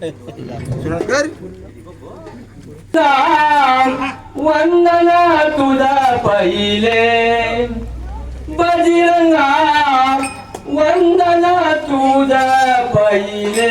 कर वंदना तुझा पहिले बजरंगा वंदना तुझा पहिले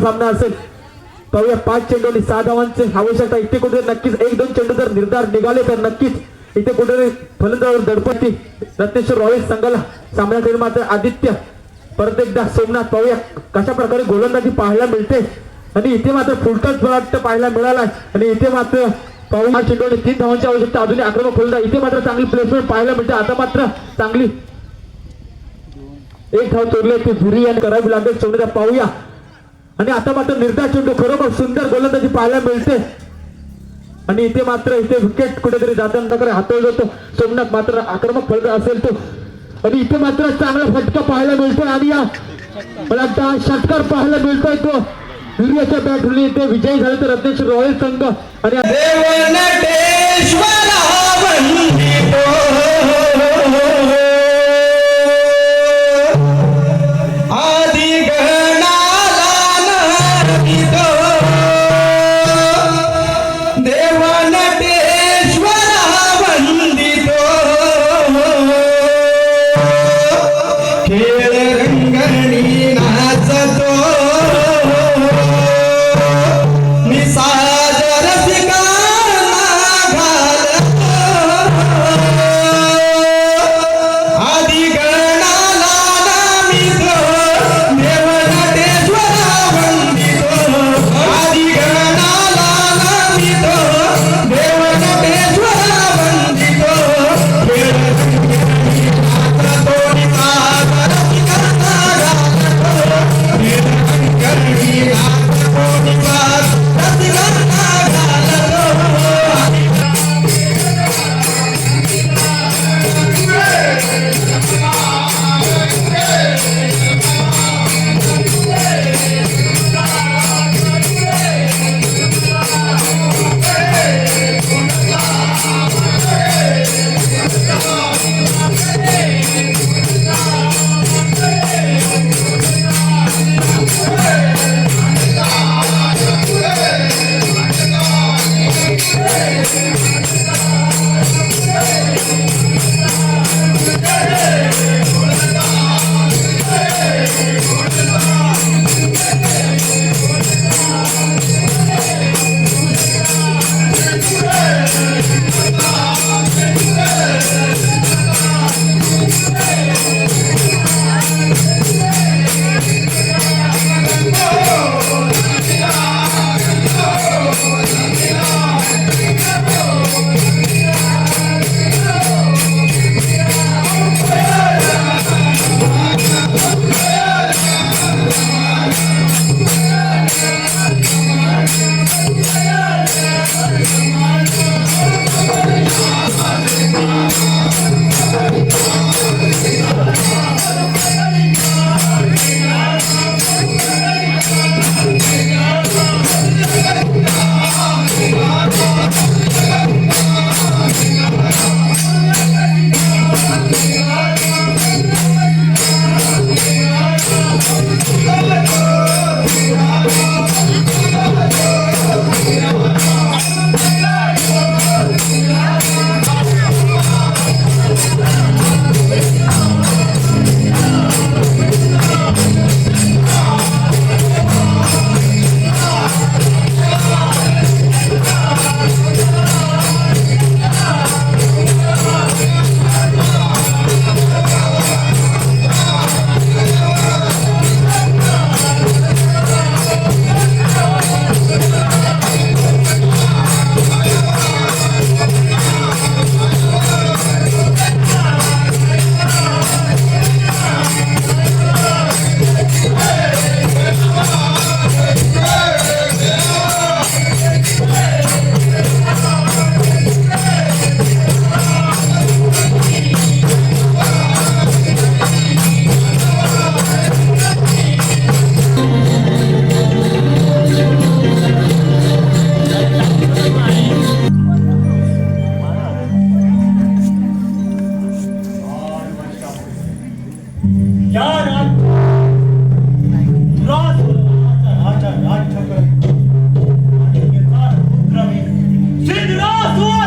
सामना असेल पाहूया 5 चेंडू आणि 6 धावांची आवश्यकता इथे कुठे नक्कीच 1-2 चेंडू जर निर्धार निघाले तर नक्कीच इथे कुठे फलंदाजावर दडपती रत्नेश्वर रॉयल्स संघाला सामना करेल मात्र आदित्य परत एकदा सोमनाथ पाहूया कशा प्रकारे गोलंदाजी पाहायला मिळते आणि इथे मात्र फुलटच बॉल पाहायला मिळाला आणि इथे मात्र पाहूया चेंडू आणि 3 धावांची आवश्यकता अजूनही आक्रमक फलंदाज इथे मात्र चांगली प्लेसमेंट पाहायला मिळते आता मात्र चांगली एक धाव चोरले ते धुरी आणि करावी लागेल सोमनाथ पाहूया आणि आता मात्र निर्धार चेंडू खरोखर सुंदर गोलंदाजी पाहायला मिळते आणि इथे मात्र इथे विकेट कुठेतरी जाताना हातवला जातो सोमनाथ मात्र आक्रमक फलंदाज असेल तो आणि इथे मात्र चांगला फटका पाहायला मिळतोय आणि या मला षटकार पाहायला मिळतोय तो धुरीच्या बॅटने इथे विजयी झाले तर रत्नेश्वर रॉयल संघ आणि राजा राजचक्र आणि याचा पुत्र मी सिद्धरासुर.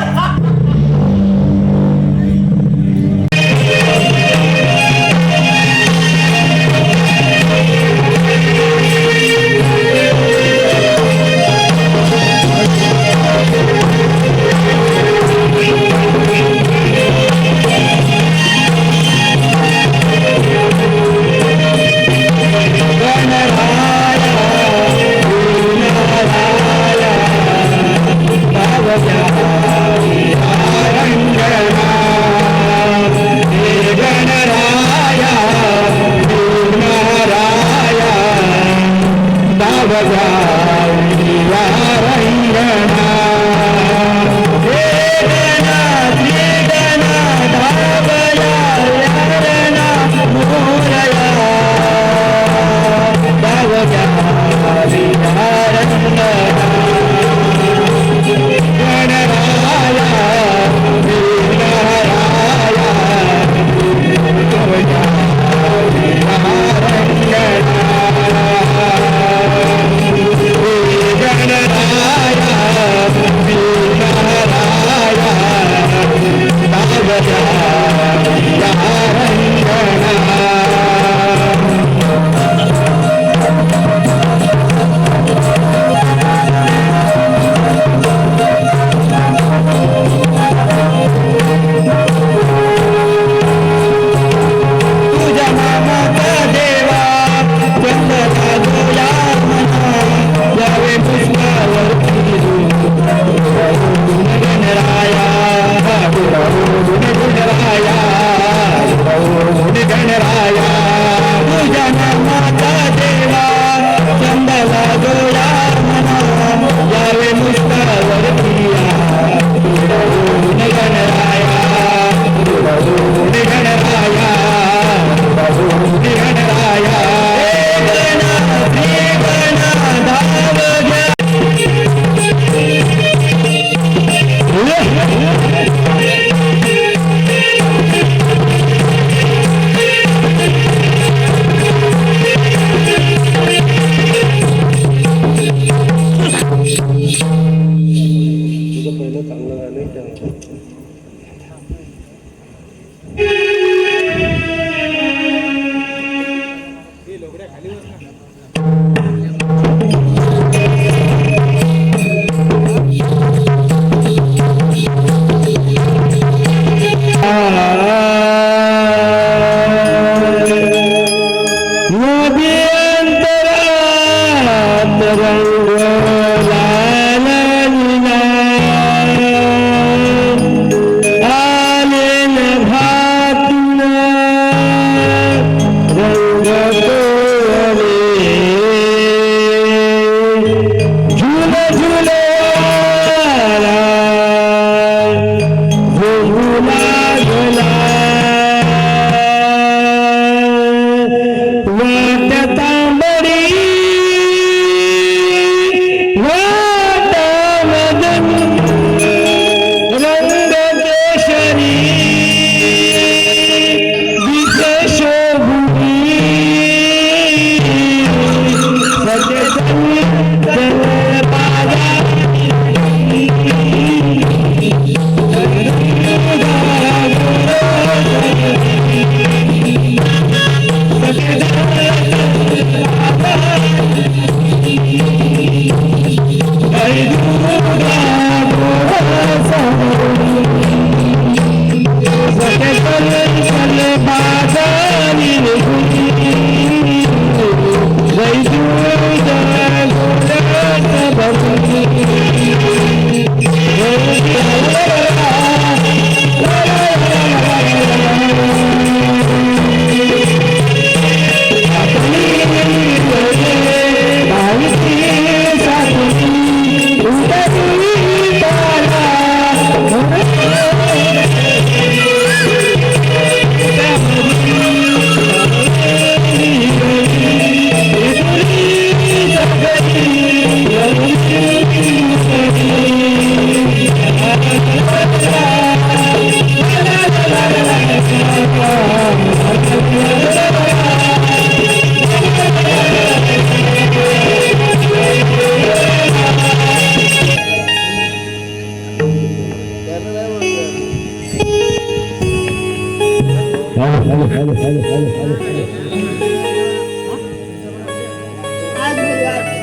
आज गुरुवार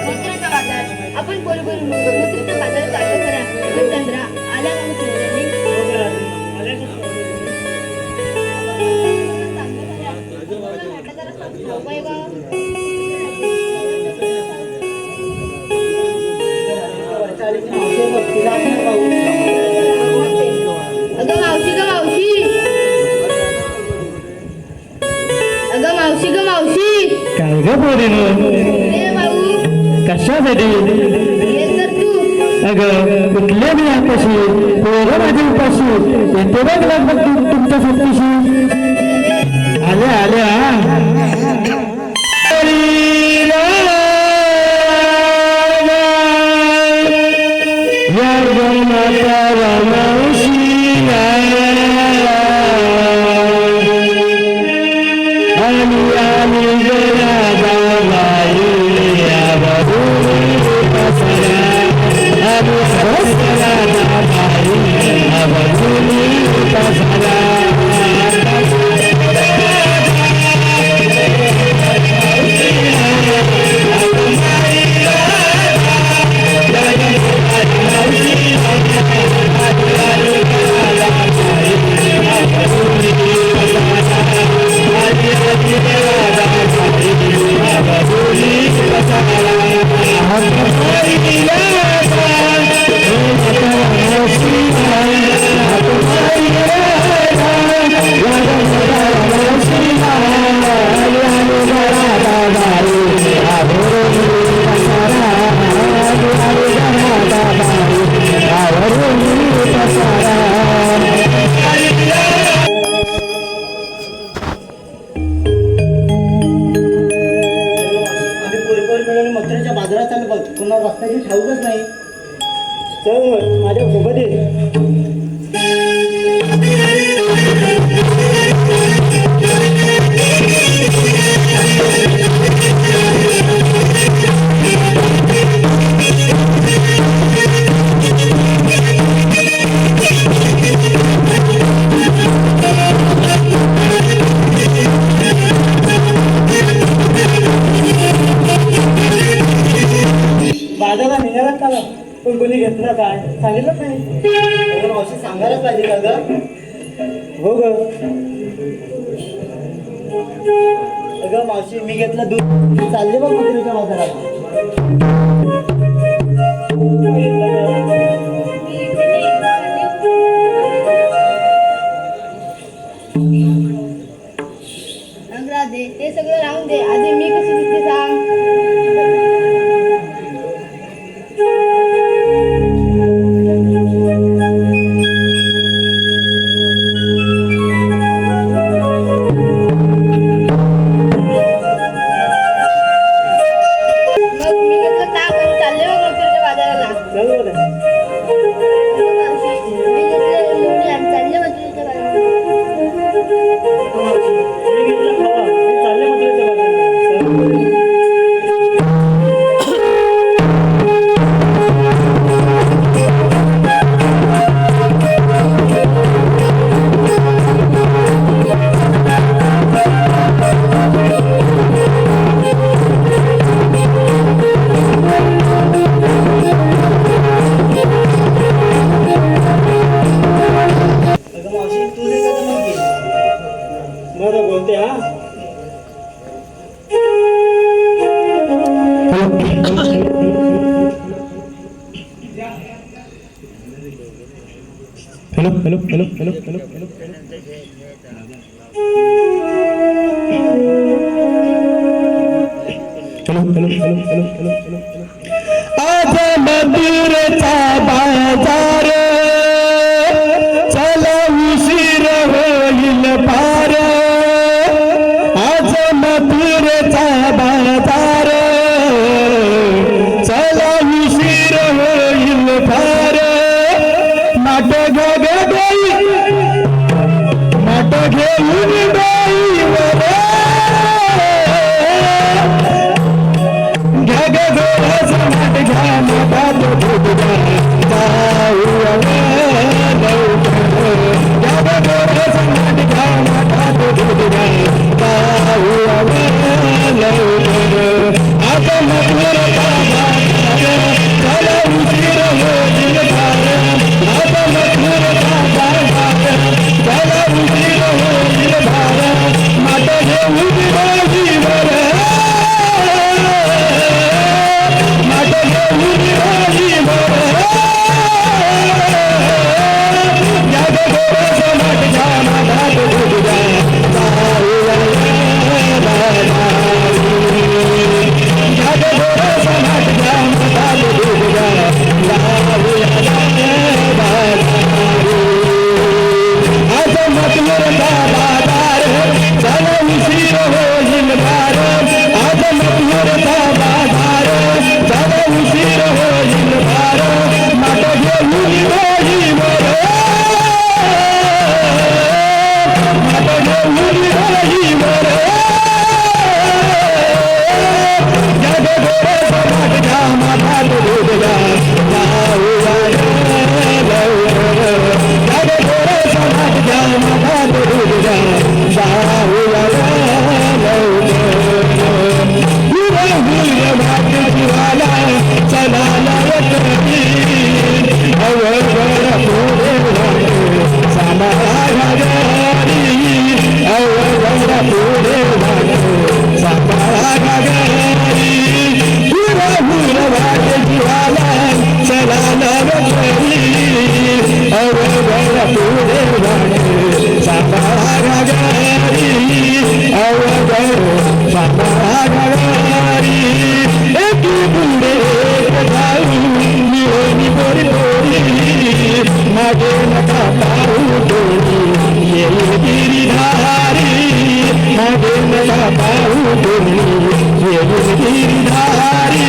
मथुरेचा बाजार आपण बोलू मथुरेचा बाजार चालू करा चंद्रा आला अगं मावशी ग मावशी अगं मावशी ग मावशी काय ग पोरीनो रे भाऊ कशासाठी ये तर तू अगं कुठल्या बी आकाशी पोरं माझ्या उपाशी येते बघ लगभग तुमच्या सुट्टीशी आल्या आल्या या जन्माचा मावशी आणि आम्ही जरा मथुरेच्या बाजारात चालू बघ पुन्हा रस्त्याची ठाऊकच नाही चल माझ्या सोबत ये बाजारात निघालात का पण कोणी घेतलं काय सांगितलं नाही मावशी सांगायलाच पाहिजे का ग हो ग अगं मावशी मी घेतलं दूध चालले बघ मथुरेच्या बाजारात दे ते सगळं राहून दे आधी मी कशी दिसते सांग hello hello hello hello hello hello hello hello hello hello hello आज मधुरचा बाजार चला उशीर होईल पार आज मधुरचा बाजार चला उशीर होईल पार माट घेऊन बाई वर घ्या ग गोरस माट घ्या माटात दूध जाऊया लवकर घ्या ग गोरस माट घ्या माटात दूध पुढे वाणे सांभाळा घागारी अवघड सांभाळा घागारी एकी पुढे एक जाऊ मिळून बोरी बोरी मागे नका पाहू डोळी येईल गिरीधारी मागे नका पाहू डोळी येईल गिरीधारी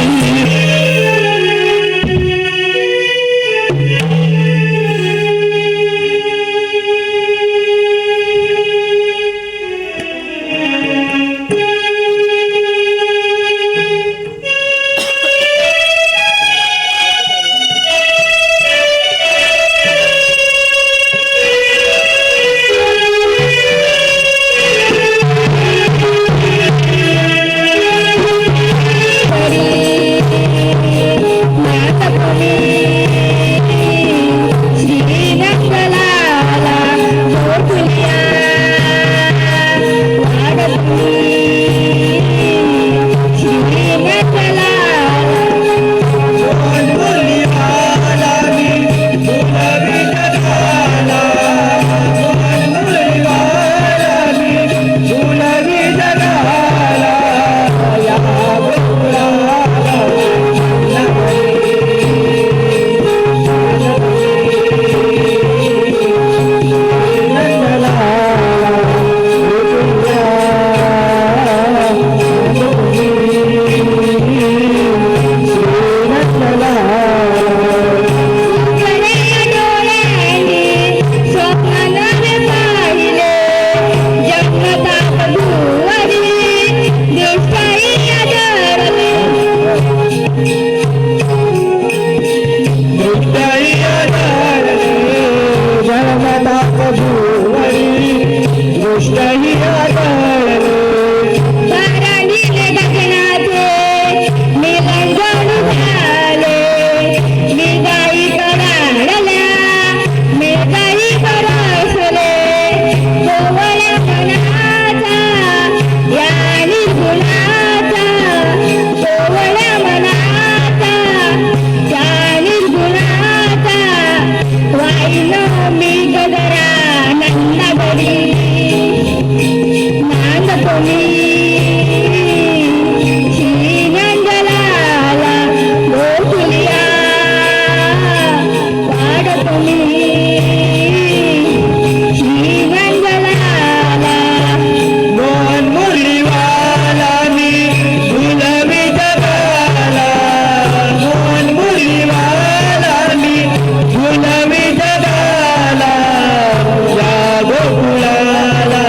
गोकुळाला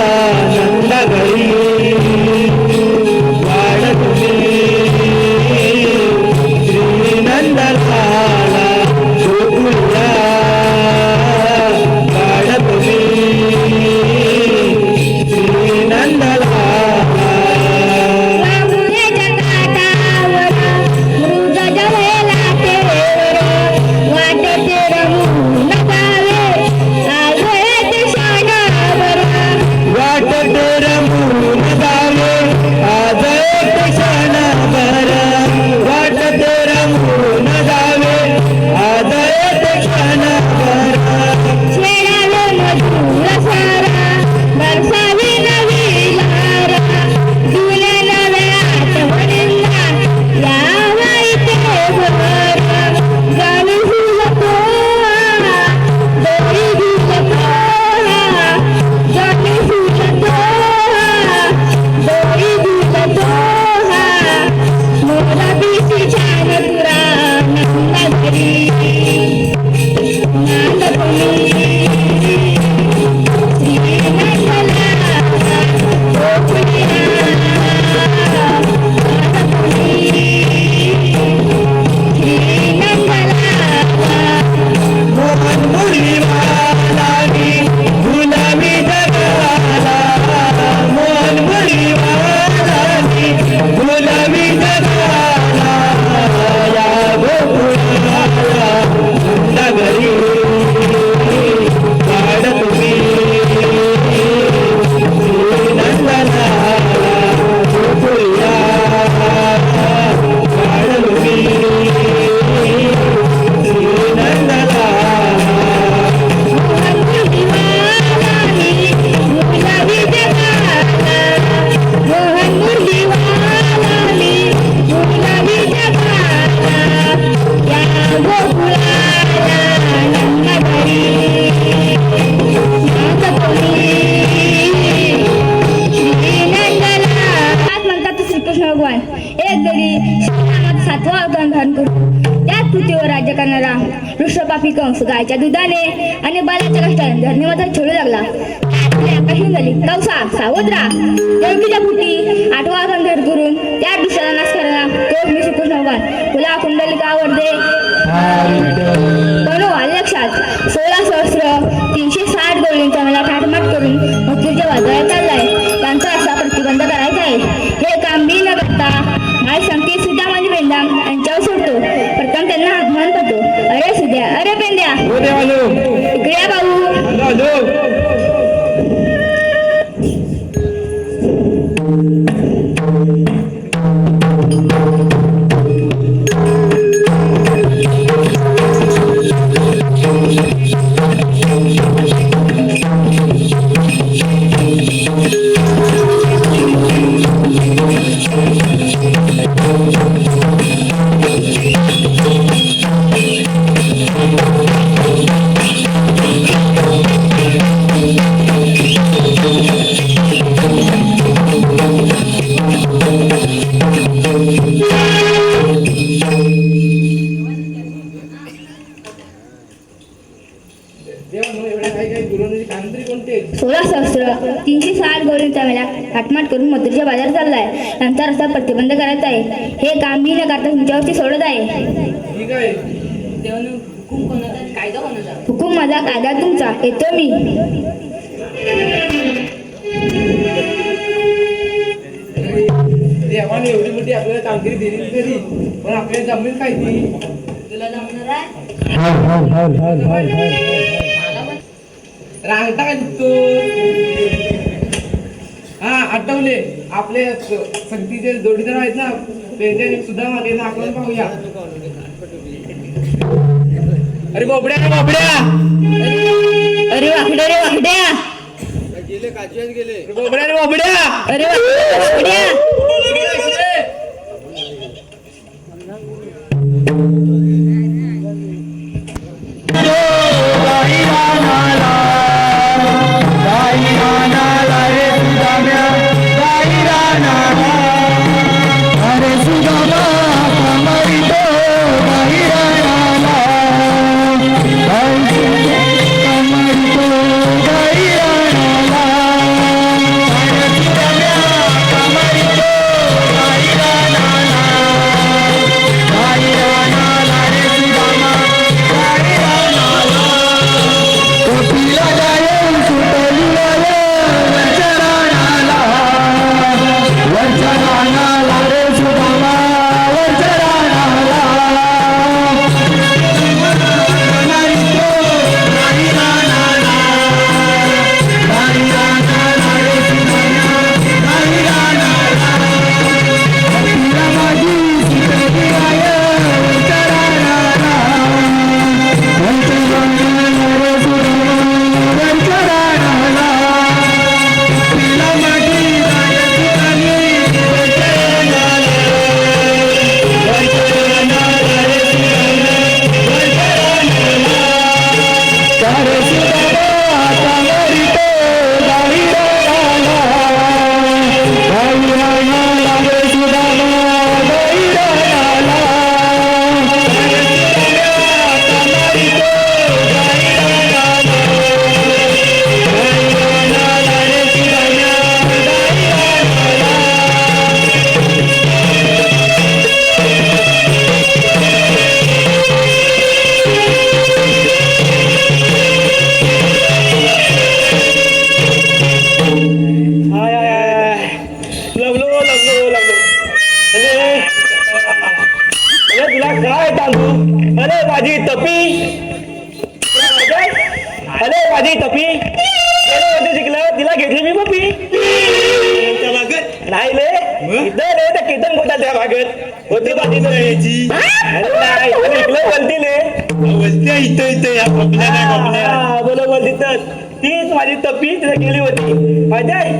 नंदगरी भगवान एक जरी श्रीरामात 7वा अवतार धारण करून त्याच पृथ्वीवर राज्य करणारा वृषपापी कंस गायच्या दुधाने आणि बालाच्या कष्टाने धरणीमध्ये छोडू लागला. आकाशी झाली कौसा सावध राहा. देवकीच्या फुटी 8वा अवतार धारण करून त्या दुष्टाला नाश करणारा तो मी श्रीकृष्ण भगवान. तुला कुंडलिका आवडते म्हणून आले लक्षात 16 सहस्र 360 गवळींचा मला ठाठमाट करून मृत्यूच्या बाजारात चाललाय. त्यांचा असा प्रतिबंध करायचा आहे. हे काम मी न करता माझे संकेत सुद्धा माझी पेंड्या यांच्यावर सोडतो. प्रथम त्यांना आगमन करतो. अरे सुद्या अरे पेंड्या इकडे या भाऊ. ठाटमाट करून मथुरेच्या बाजारात चाललाय. त्यांचा रस्ता प्रतिबंध करायचा आहे. हे काम मी न करता तुमच्यावरती सोडत आहे. हुकूम माझा कायदा तुमचा. येतो मी. देवाने एवढी मोठी आपल्याला कामगिरी दिली तरी पण आपल्याला जमेल काय ती? तुला जमणार आहे? रांगता काय तू? हा आठवले आपले संगतीचे जोडीदार आहेत ना त्यांच्या सुद्धा मागे नाकवून पाहूया. अरे बोबड्या रे बोबड्या. अरे वाकड्या रे वाकड्या. गेले काजव्यात गेले. बोबड्या रे बोबड्या. अरे वाकड्या. माझी तपी जिंकलं तिला घेतली मी पपी नाही ले इथं रे त्या कीर्तन बोलतात त्या भागत होती माझी बोलती तर तीच माझी तपी तिथं गेली होती माहिती आहे.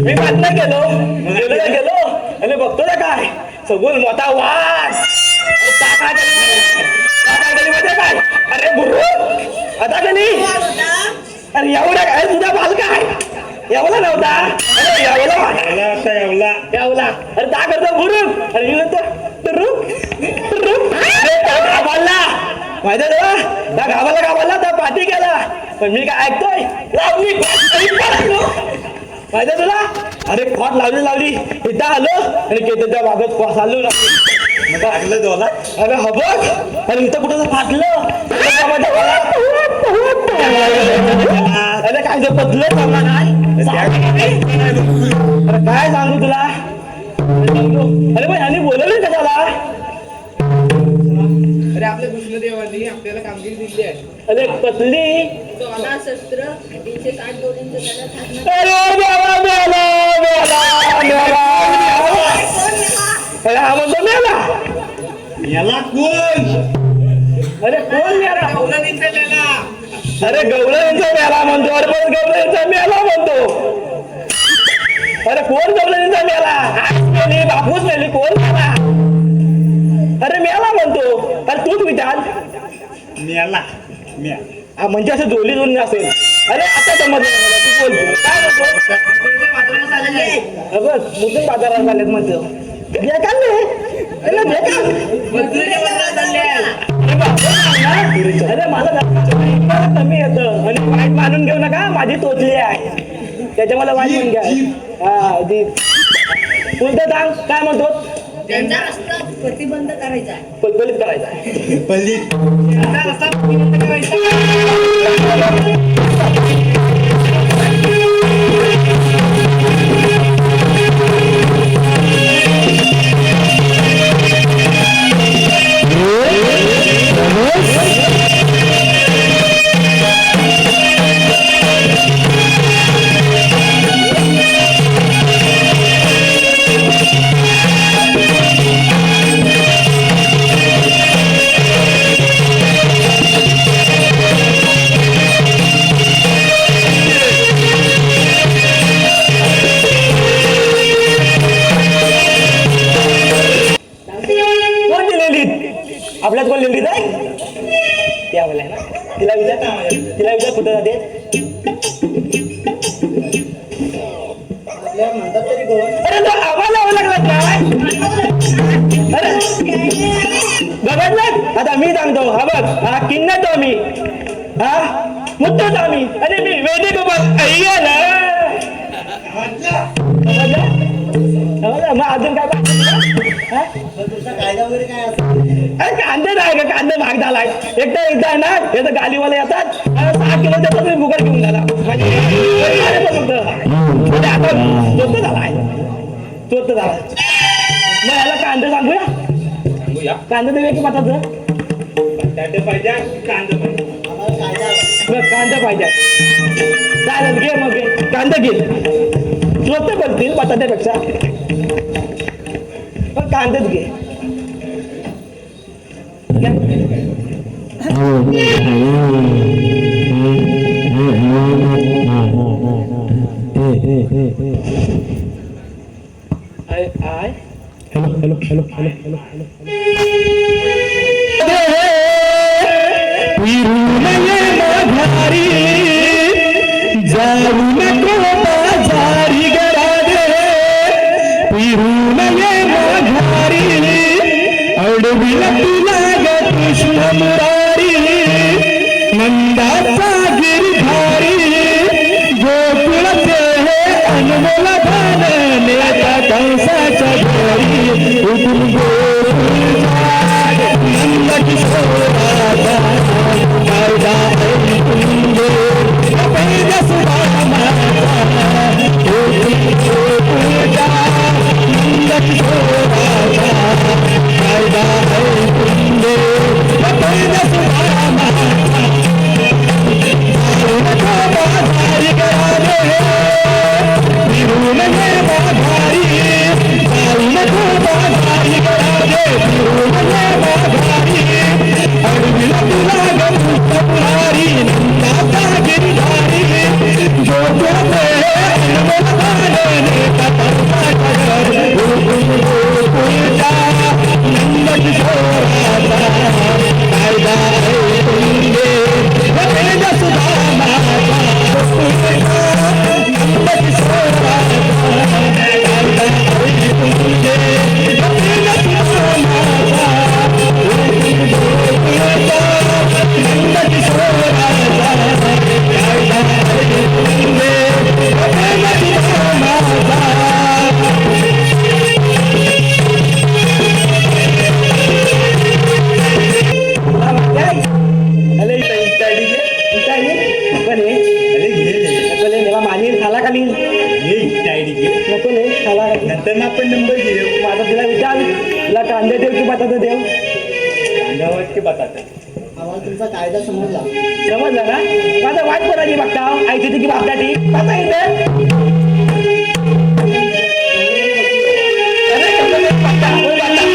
मी बातम्या गेलो आणि बघतो ना काय सगळं मोठा वास काय अरे गुरु आता कधी अरे एवढा काय तुझा बाल काय एवढा नव्हता अरे एवढा आता एवढा यावला अरे ता करतो बुरुक अरे येऊ तर रुक अरे त्या गावाला माहिती आहे त्या गावाला त्या पाठी गेला पण मी काय ऐकतोय लावली माहिती तुला अरे खॉट लावली इथं आलो आणि केतनच्या बागेत खोस आलो लागलं तुला अरे हा बघ अरे इथं कुठं फाटलं अरे काय पतलं अरे काय सांगू तुला अरे भाई आणि बोलवलं कशाला अरे आपल्या कृष्णदेवांनी आपल्याला कामगिरी दिली आहे. अरे पतली शस्त्र 360 जोडींचं त्याला थाटणं. अरे हा म्हणतो मेला याला कोण अरे कोण मेला गवळणीचा मेला. अरे गवळणीचा मेला म्हणतो अरे पण गवळणीचा मेला म्हणतो अरे कोण गवळणीचा मेला आज मेली बापूस मेली कोण मेला अरे मेला म्हणतो अरे तूच विचार मेला म्हणजे असं दोन्ही दोन्ही असेल अरे आता समजलं मला तू बोल काय म्हणतो तुमच्या बाजूला आलेले आहे. बस मुद्दे बाजारात आलेत म्हणतो बेकार नाही त्याला बेकार मजुरीच्या बाजूला चालले आहे. अरे मला कमी येतं आणि वाईट मानून घेऊ नका माझी तोचली आहे त्याच्या मला वाईट म्हणून घ्या हा दीप पुढचं सांग काय म्हणतो त्यांचा रस्ता प्रतिबंध करायचा आहे. पलपलीत करायचा आहे पल्ली त्यांचा रस्ता प्रतिबंध करायचा. कोण दिलेली आपल्यात कोण लिहिली आहे त्या बोलाय ना तिला विचार कुठं जाते अरे तो आवाज लावा लागला काय अरे बघितलं आता मी सांगतो हा बघ हा किन्नत आम्ही हा मुद्दाच आम्ही अरे मी वेदी गोपाल अय्या ना समजलं मग अजून काय पाहिजे अरे कांदे नाही का कांदे महाग झालाय एकदा ना हे तर गालीवाले येतात 6 किलो देतात मी भुगार घेऊन झाला आता स्वस्त झालाय मग याला कांदे सांगूया कांदे देऊया की मताचं पाहिजे कांदा पाहिजे चालेल घे मग घे कांदा घे स्वस्त पडतील बटाट्यापेक्षा पण कांदेच घे माघारी जाऊ नको बाजारी गरादे फिरून ये माघारी अडविला तुला ग कृष्ण मुरारी नंदाचा गिरधारी गोकुळाचे हे अनमोल धन नेता कंसाच्या घरी उठून गोकुळ नंद किशोराचा कायदा ऐकून दे पैदा सुदामाचा गोकुळचा नंद किशोराचा कायदा ऐकून दे पैदा सुदामाचा बाजारी गरादे फिरून ये माघारी जाऊ नको बाजारी गरादे फिरून ये माघारी नंतर ना आपण नंबर घेऊ. माझा तिला विचार, तुला कांदा देव की बटाटा देव? कांद्यावर की बटाटा? आम्हाला तुमचा कायदा समजला. समजलं ना? माझा वाट कोणाची बघता? ऐकते की बापदाटी बघा इथं. अरे, बघता, बोल बघता.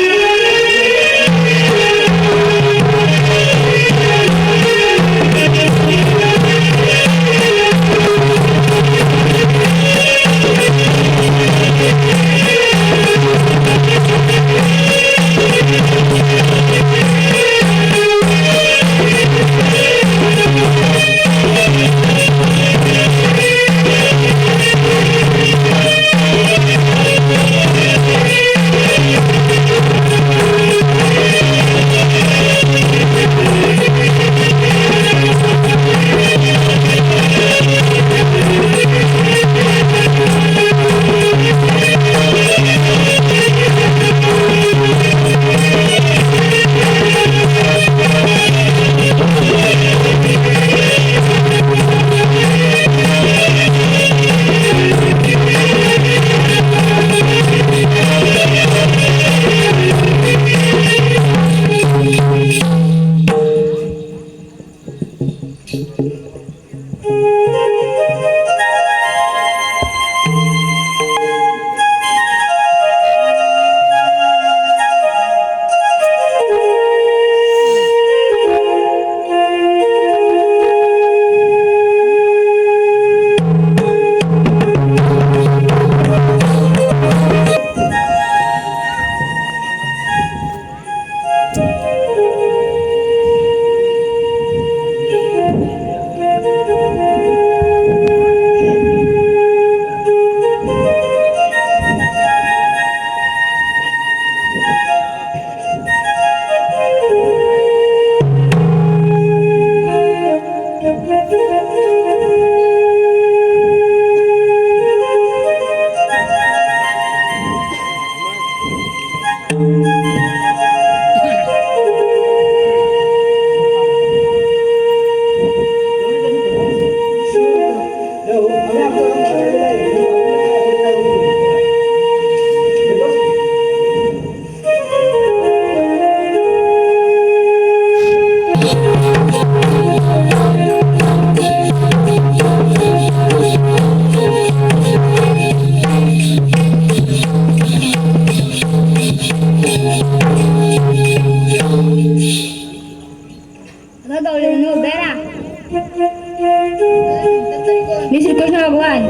मी श्रीकृष्ण भगवान.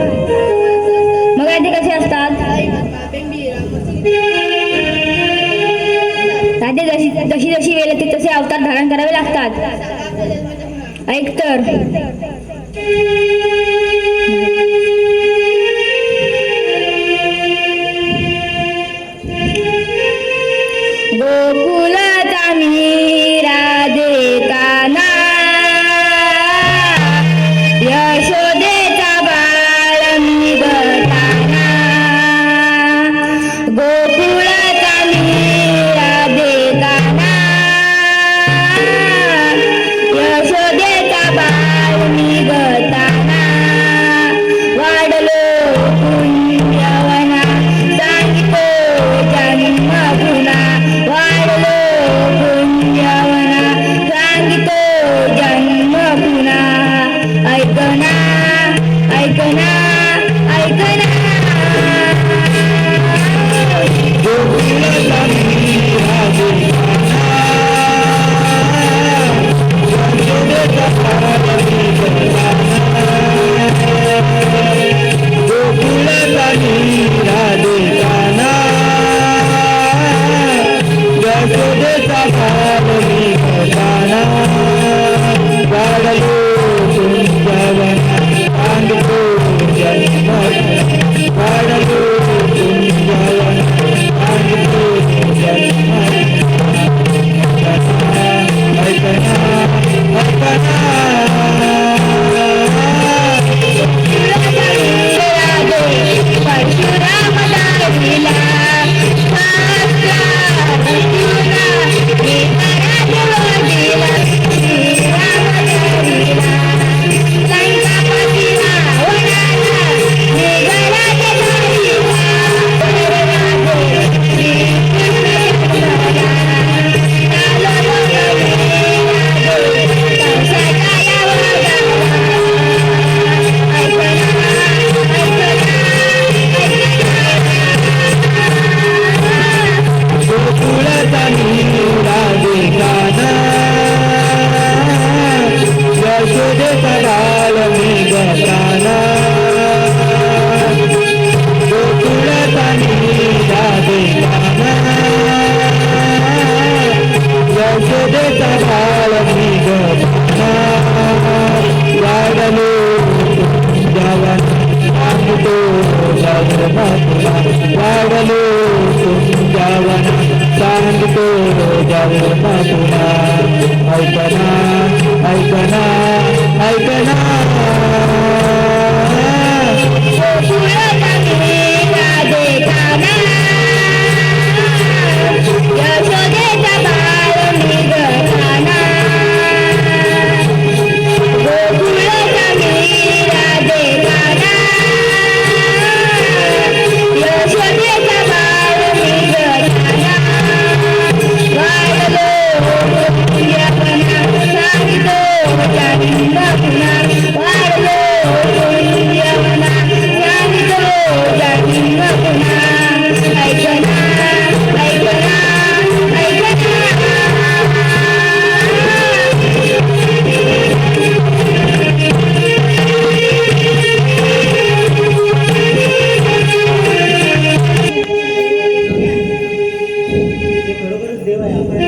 मग ते कसे असतात? राधे जशी जशी वेळ येते तसे अवतार धारण करावे लागतात. ऐक तर, गोकुलाचा मी राधे काना, यशोदेचा बाळ मी बटाना. गोकुळाचा मी राधे काना, यशोदेचा बाळ मी बटाना. भावना सांगतो जाऊन पुन्हा ऐकना ऐकना ऐकना ते खरोखरच देव आहे आपण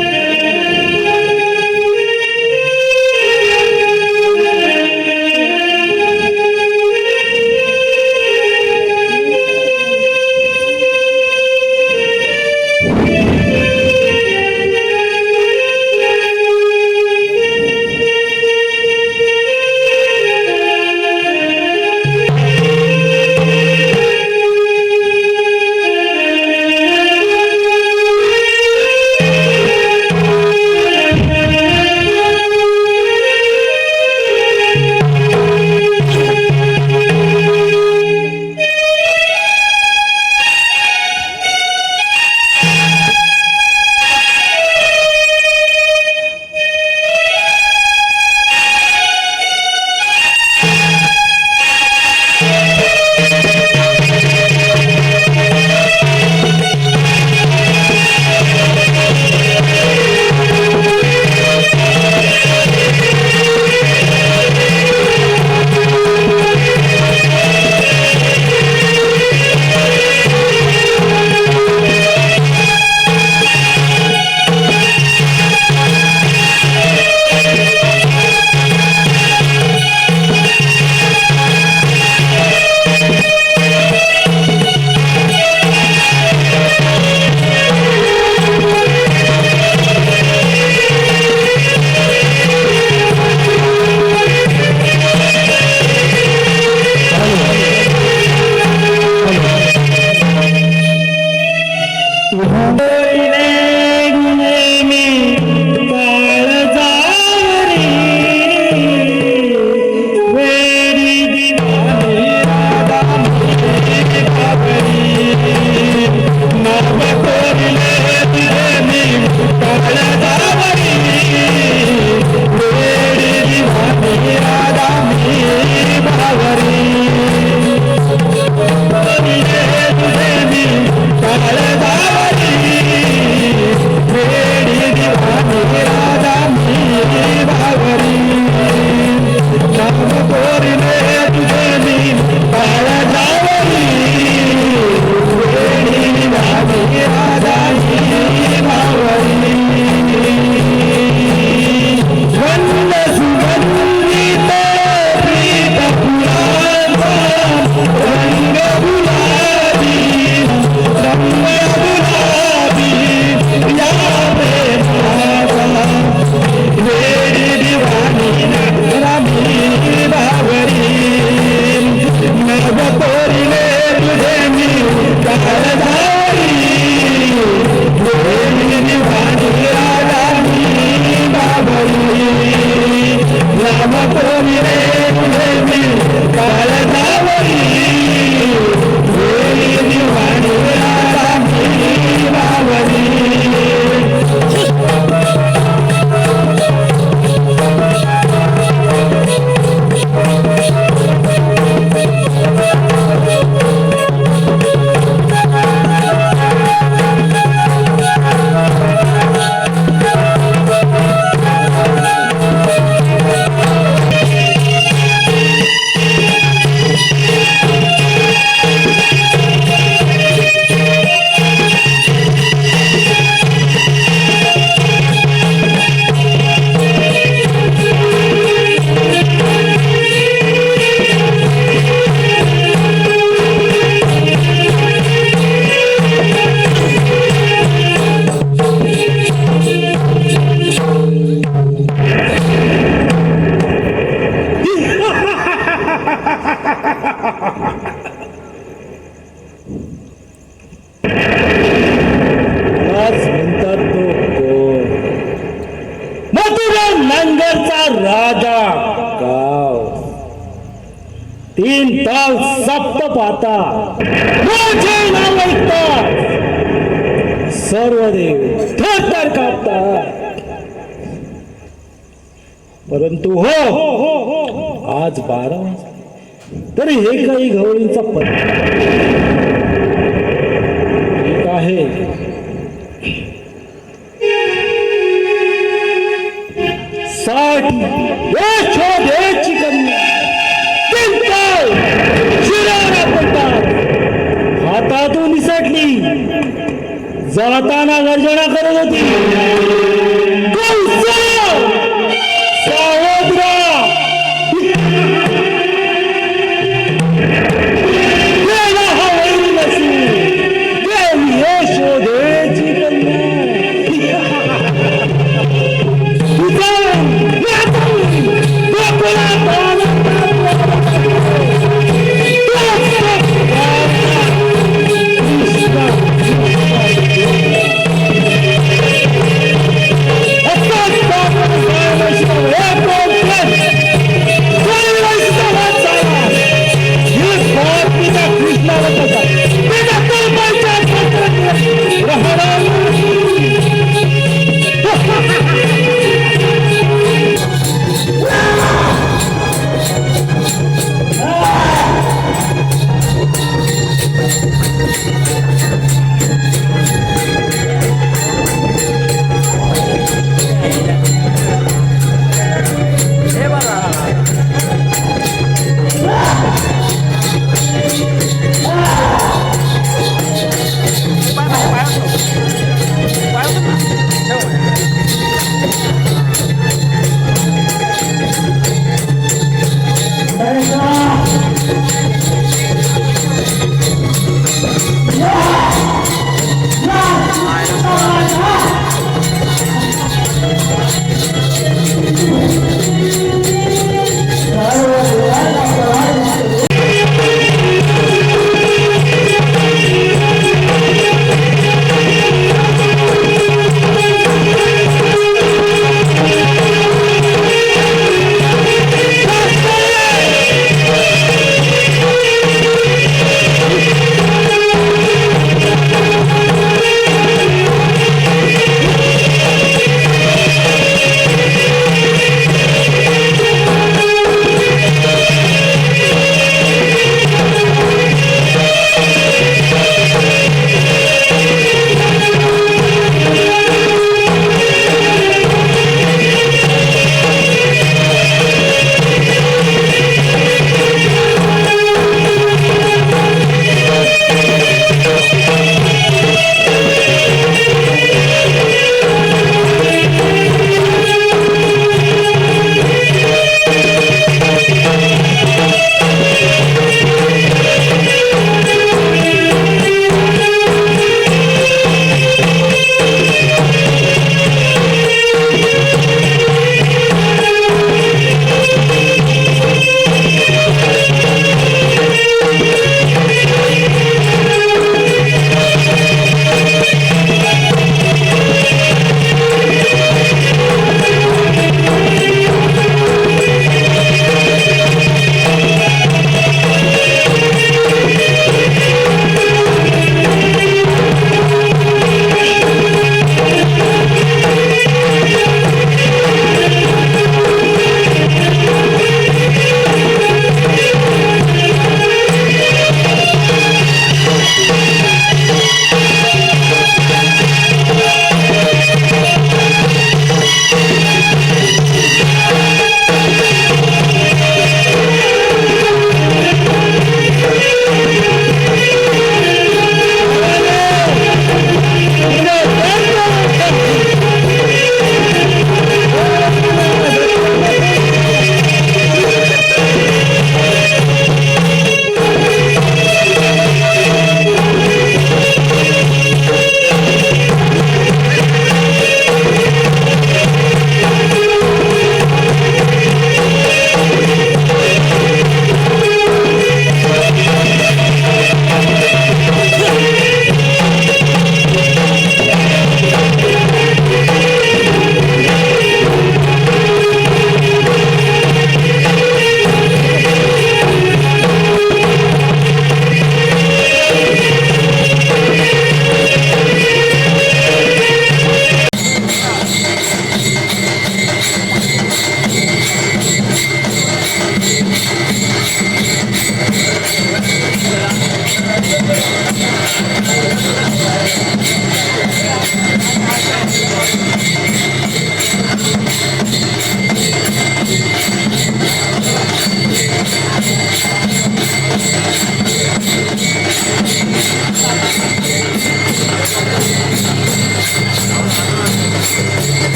भावरी नांगरचा राजा गाव 3 ताल सप्त पाता माझे नाव ऐकतात सर्व देव थरथर कापतात परंतु हो आज 12 तरी हे काही गवळींचा एक आहे 60 यशोदेची कन्या तिंकाल शिरारा पडतात हातातून निसटली जाताना गर्जना करत होती कौशल्य सावधरा गेला हा वैरी नसून गेली यशोदेची कन्या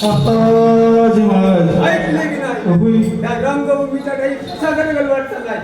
आताजी महाराज ऐकले की नाही होई त्या रंगभूमीच्या काही सगळं गलवाट चाललाय.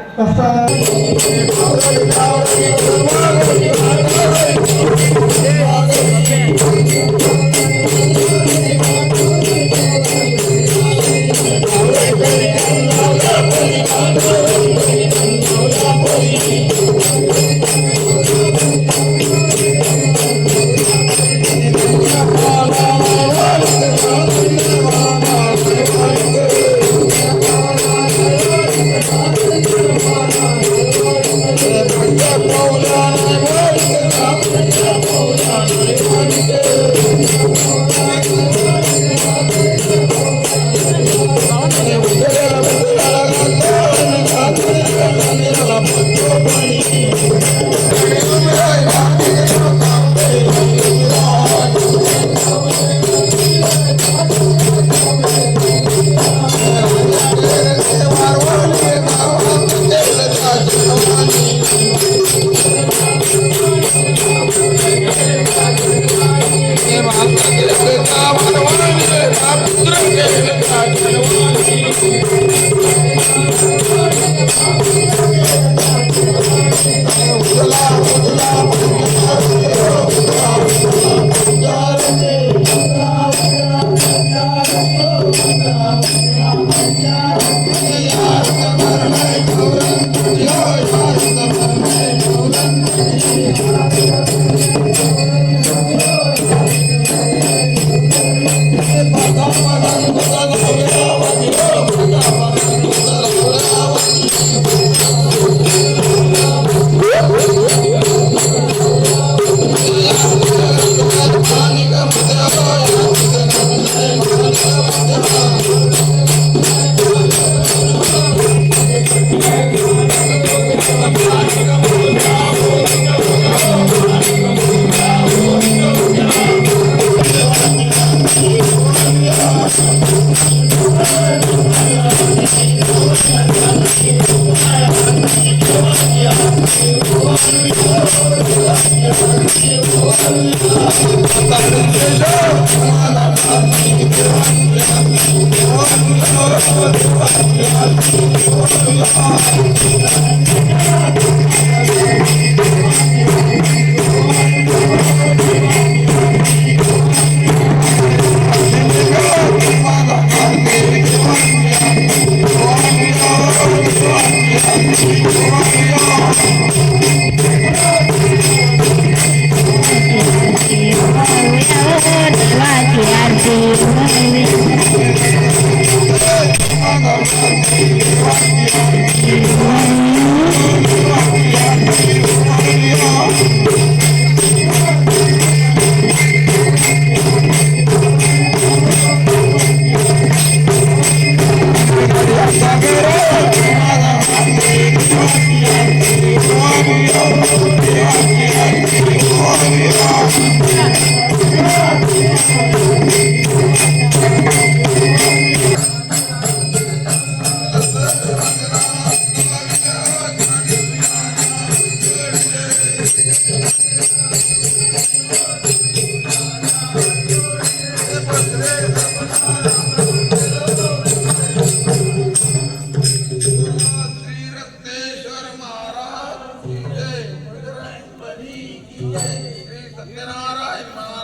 सत्यनारायण